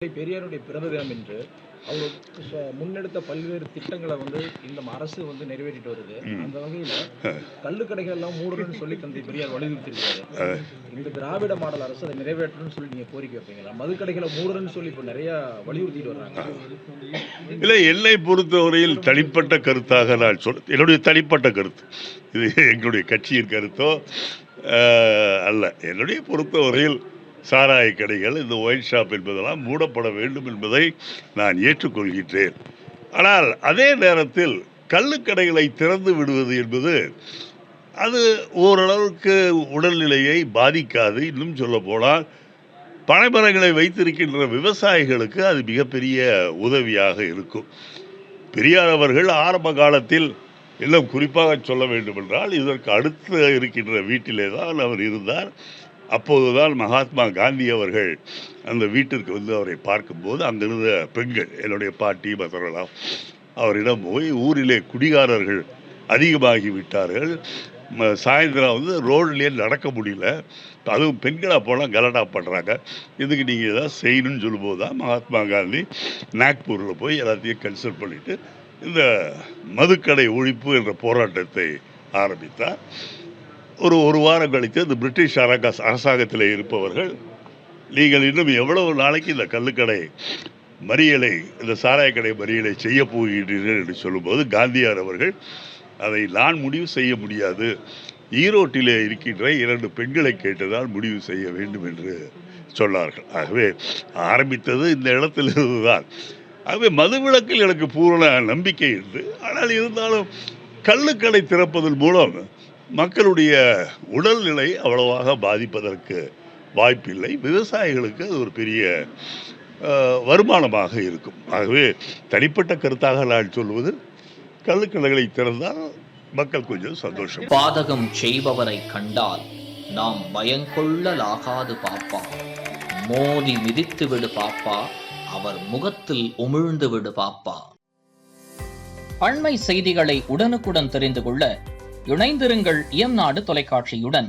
பெரியாருடைய பிறந்த தினம் என்று அவர் முன்னெடுத்த பல்வேறு திட்டங்களை இந்த அரசு நிறைவேற்றிட்டு வருது. அந்த வகையில கள்ளுக்கடைகள் எல்லாம் மூடணும்னு சொல்லி தந்தை பெரியார் வலியுறுத்திருக்காரு. இந்த திராவிட மாடல் அரசு அதை நிறைவேற்றணும்னு சொல்லி நீங்க கோரிக்கை வைப்பீங்களா? மதுக்கடைகளை மூடணும்னு சொல்லி இப்ப நிறைய வலியுறுத்திட்டு வர்றாங்க. இல்ல, என்னை பொறுத்தவரையில் தனிப்பட்ட கருத்தாக நான் என்னுடைய தனிப்பட்ட கருத்து, இது எங்களுடைய கட்சியின் கருத்தோ அல்ல. என்னுடைய பொறுத்தவரையில் சாராய கடைகள், இந்த ஒயின் ஷாப் என்பதெல்லாம் மூடப்பட வேண்டும் என்பதை நான் ஏற்றுக்கொள்கின்றேன். ஆனால் அதே நேரத்தில் கள்ளுக்கடைகளை திறந்து விடுவது என்பது அது ஓரளவுக்கு உடல்நிலையை பாதிக்காது. இன்னும் சொல்ல போனால் பனைமரங்களை வைத்திருக்கின்ற விவசாயிகளுக்கு அது மிகப்பெரிய உதவியாக இருக்கும். பெரியார் அவர்கள் ஆரம்ப காலத்தில் எல்லாம் குறிப்பாக சொல்ல வேண்டும் என்றால் இதற்கு அடுத்து இருக்கின்ற வீட்டிலே தான் அவர் இருந்தார். அப்போதுதான் மகாத்மா காந்தி அவர்கள் அந்த வீட்டிற்கு அவரை பார்க்கும்போது அங்கிருந்த பெண்கள், என்னுடைய பாட்டி மற்றவர்களாம், அவரிடம் போய் ஊரிலே குடிகாரர்கள் அதிகமாகி விட்டார்கள், சாயந்தரம் ரோட்லேயே நடக்க முடியல, அதுவும் பெண்களாக போனால் கலடா பண்ணுறாங்க, இதுக்கு நீங்கள் ஏதாவது செய்யணும்னு சொல்லும்போது தான் மகாத்மா காந்தி நாக்பூரில் போய் எல்லாத்தையும் கன்சல்ட் பண்ணிவிட்டு இந்த மதுக்கடை ஒழிப்பு என்ற போராட்டத்தை ஆரம்பித்தார். ஒரு வாரம் கழித்து இந்த பிரிட்டிஷ் அரசாங்கத்தில் இருப்பவர்கள், நீங்கள் இன்னும் எவ்வளவு நாளைக்கு இந்த கள்ளுக்கடை மறியலை, இந்த சாராய கடை மறியலை செய்ய போகிறீர்கள் என்று சொல்லும்போது காந்தியார் அவர்கள் அதை நான் முடிவு செய்ய முடியாது, ஈரோட்டிலே இருக்கின்ற 2 பெண்களை கேட்டுதான் முடிவு செய்ய வேண்டும் என்று சொன்னார்கள். ஆகவே ஆரம்பித்தது இந்த இடத்திலிருந்து தான். ஆகவே மதுவிலக்கில் எனக்கு பூரண நம்பிக்கை உண்டு. ஆனால் இருந்தாலும் கள்ளுக்கடை திறப்பதன் மூலம் மக்களுடைய உடல்நிலை அவ்வளவாக பாதிப்பதற்கு வாய்ப்பில்லை. விவசாயிகளுக்கு அது ஒரு பெரிய வருமானமாக இருக்கும். ஆகவே தனிப்பட்ட கருத்தாக நான் சொல்வது, கள்ளுக்கடைகளை திறந்தால் மக்கள் கொஞ்சம் சந்தோஷம். பாதகம் செய்பவரை கண்டால் நாம் பயங்கொள்ளலாகாது பாப்பா, மோதி மிதித்து விடு பாப்பா, அவர் முகத்தில் உமிழ்ந்து விடு பாப்பா. அண்மை செய்திகளை உடனுக்குடன் தெரிந்து கொள்ள இணைந்திருங்கள் இயம்நாடு தொலைக்காட்சியுடன்.